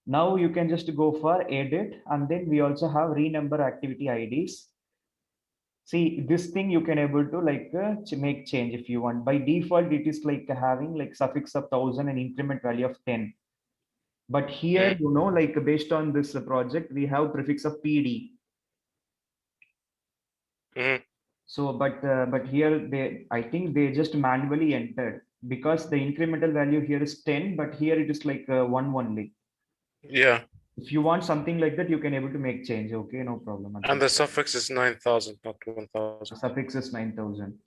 Now you can just go for edit, and then we also have renumber activity IDs. See, this thing you can able to like make change if you want. By default, it is like having like suffix of 1000 and increment value of 10. But here, like based on this project, we have prefix of PD. So, but here I think they just manually entered because the incremental value here is 10, but here it is like 1 only. Yeah. If you want something like that, you can able to make change. Okay, no problem. And the suffix is 9000, not 1000. Suffix is 9000.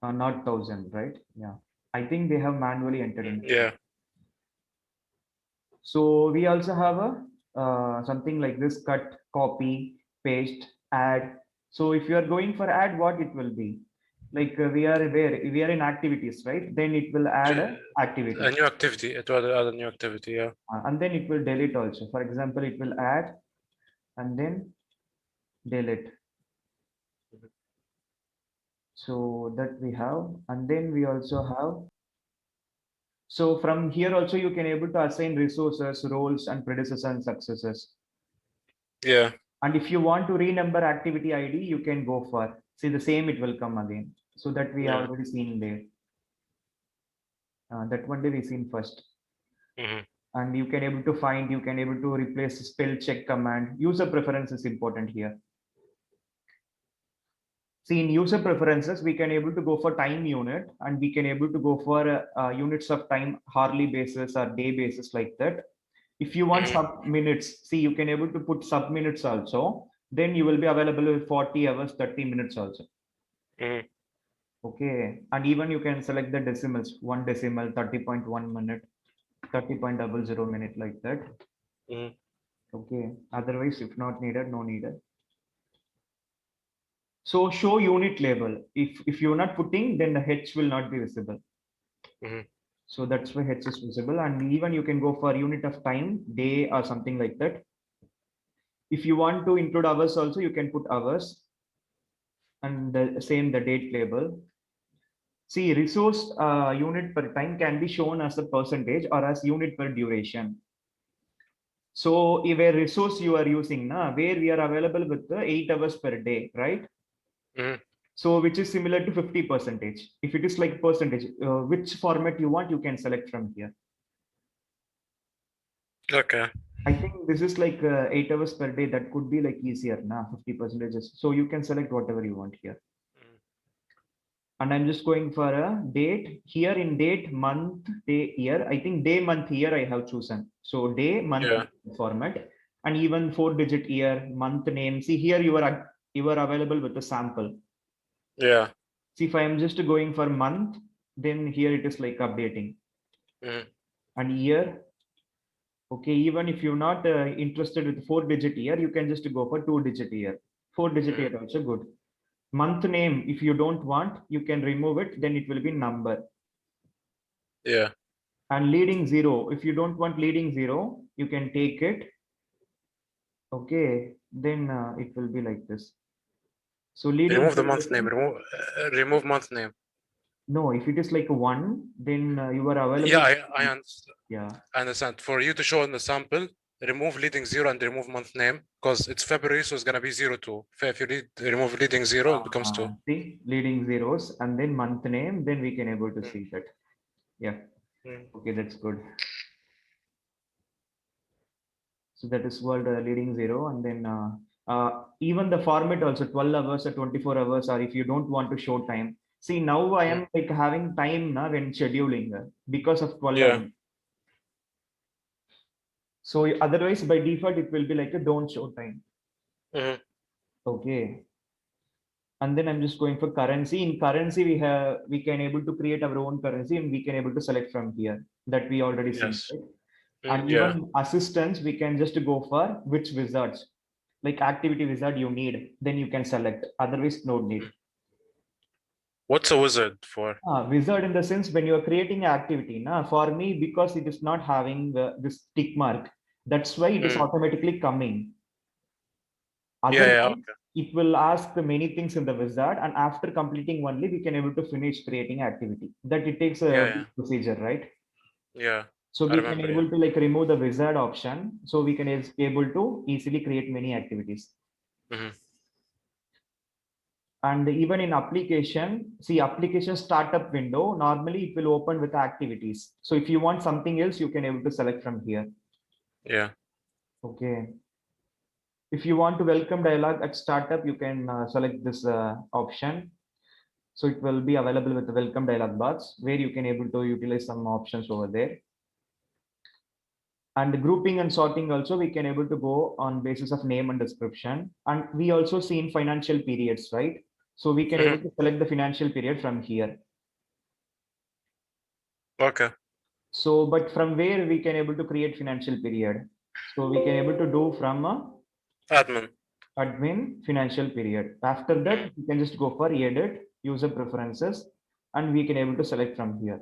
Not 1000, right? Yeah. I think they have manually entered in. Yeah. So we also have a something like this: cut, copy, paste, add. So if you are going for add, what it will be? Like we are in activities, right? Then it will add a activity. A new activity. It will add a new activity, yeah. And then it will delete also. For example, it will add and then delete. So that we have, and then we also have. So from here also you can able to assign resources, roles, and predecessors and successors. Yeah. And if you want to renumber activity ID, you can go for, see the same, it will come again. So that we have already seen there. That one day we seen first. And you can able to find, you can able to replace spell check command. User preference is important here. See, in user preferences, we can able to go for time unit, and we can able to go for units of time, hourly basis or day basis like that. If you want sub minutes, see, you can able to put sub minutes also. Then you will be available with 40 hours, 30 minutes also. Okay, and even you can select the decimals, 1 decimal, 30.1 minute, 30.00 minute like that. Okay, otherwise, if not needed, no needed. So show unit label. If you're not putting, then the H will not be visible. So that's why H is visible. And even you can go for unit of time, day or something like that. If you want to include hours also, you can put hours. And the same, the date label. See, resource unit per time can be shown as a percentage or as unit per duration. So if a resource you are using, where we are available with the 8 hours per day, right? So which is similar to 50%. If it is like percentage, which format you want, you can select from here. Okay. I think this is like 8 hours per day. That could be like easier now, 50%. So you can select whatever you want here. And I'm just going for a date here in date, month, day, year. I think day, month, year I have chosen. So day, month format, and even 4-digit year, month name. See here you are available with a sample. Yeah. See, if I am just going for month, then here it is like updating. And year. Okay, even if you're not interested with 4-digit year, you can just go for 2-digit year. 4-digit year also good. Month name, if you don't want, you can remove it, then it will be number. Yeah. And leading zero, if you don't want leading zero, you can take it. Okay, then it will be like this. So leading remove the month name. Remove month name. No, if it is like 1, then you are available. Yeah, I understand. Yeah, I understand. For you to show in the sample, remove leading 0 and remove month name because it's February, so it's gonna be 02. If you remove leading 0, it becomes 2. See, leading zeros and then month name, then we can able to see that. Yeah. Okay, that's good. So that is called leading 0, and then even the format also 12 hours or 24 hours, or if you don't want to show time. See, now I am like having time now when scheduling because of 12 hours. So otherwise by default it will be like a don't show time. Okay. And then I'm just going for currency. In currency, we can able to create our own currency, and we can able to select from here that we already seen. Right? And even assistance, we can just go for which wizards, like activity wizard you need, then you can select. Otherwise, no need. What's a wizard for? Wizard in the sense when you are creating an activity. For me, because it is not having this tick mark, that's why it is automatically coming. Otherwise, it will ask many things in the wizard, and after completing only we can able to finish creating activity. That it takes a procedure, right? Yeah. So I we can remember, able to like remove the wizard option. So we can is able to easily create many activities. And even in application, see application startup window, normally it will open with activities. So if you want something else, you can able to select from here. Yeah. Okay. If you want to welcome dialog at startup, you can select this option. So it will be available with the welcome dialog box where you can able to utilize some options over there. And grouping and sorting also we can able to go on basis of name and description. And we also see in financial periods, right? So we can able to select the financial period from here. Okay. So, but from where we can able to create financial period? So we can able to do from a admin financial period. After that, you can just go for edit user preferences, and we can able to select from here.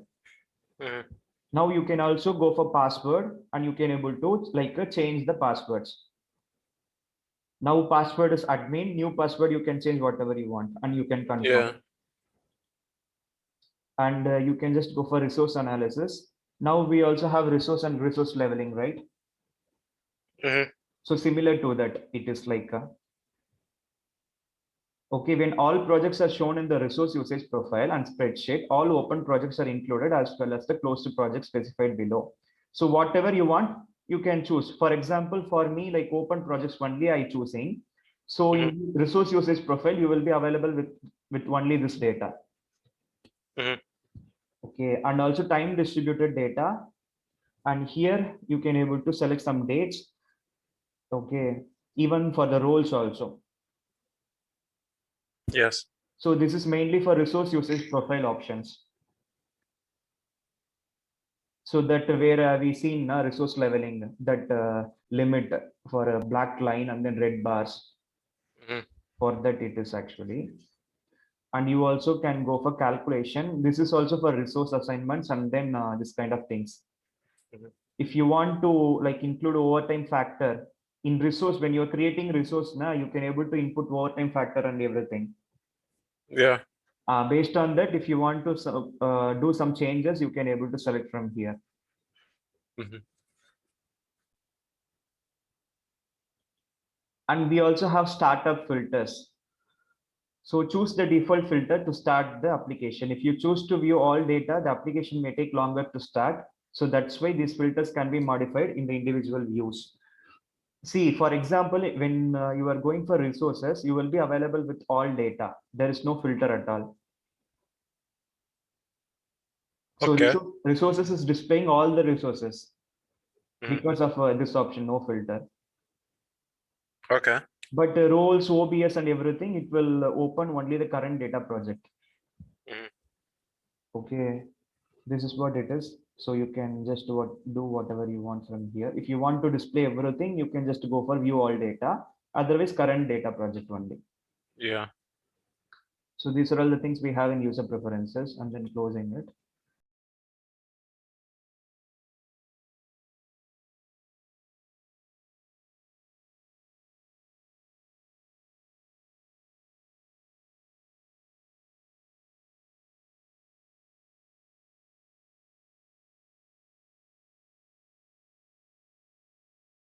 Now you can also go for password, and you can able to like change the passwords. Now password is admin, new password you can change whatever you want, and you can confirm. Yeah. And you can just go for resource analysis. Now we also have resource and resource leveling, right? So similar to that, it is like okay, when all projects are shown in the resource usage profile and spreadsheet, all open projects are included as well as the closed project specified below. So whatever you want, you can choose. For example, for me, like open projects only I choosing. So in resource usage profile, you will be available with only this data. Okay, and also time distributed data. And here you can able to select some dates. Okay, even for the roles also. Yes. So this is mainly for resource usage profile options. So that where we seen resource leveling, that limit for a black line and then red bars. For that it is actually. And you also can go for calculation. This is also for resource assignments and then this kind of things. If you want to like include overtime factor in resource, when you're creating resource now, you can able to input overtime factor and everything. Yeah. Based on that, if you want to do some changes, you can able to select from here. And we also have startup filters. So choose the default filter to start the application. If you choose to view all data, the application may take longer to start. So that's why these filters can be modified in the individual views. See, for example, when you are going for resources, you will be available with all data. There is no filter at all. So resources is displaying all the resources because of this option, no filter. Okay. But roles, OBS and everything, it will open only the current data project. Okay, this is what it is. So you can just do whatever you want from here. If you want to display everything, you can just go for view all data. Otherwise, current data project only. Yeah. So these are all the things we have in user preferences and then closing it.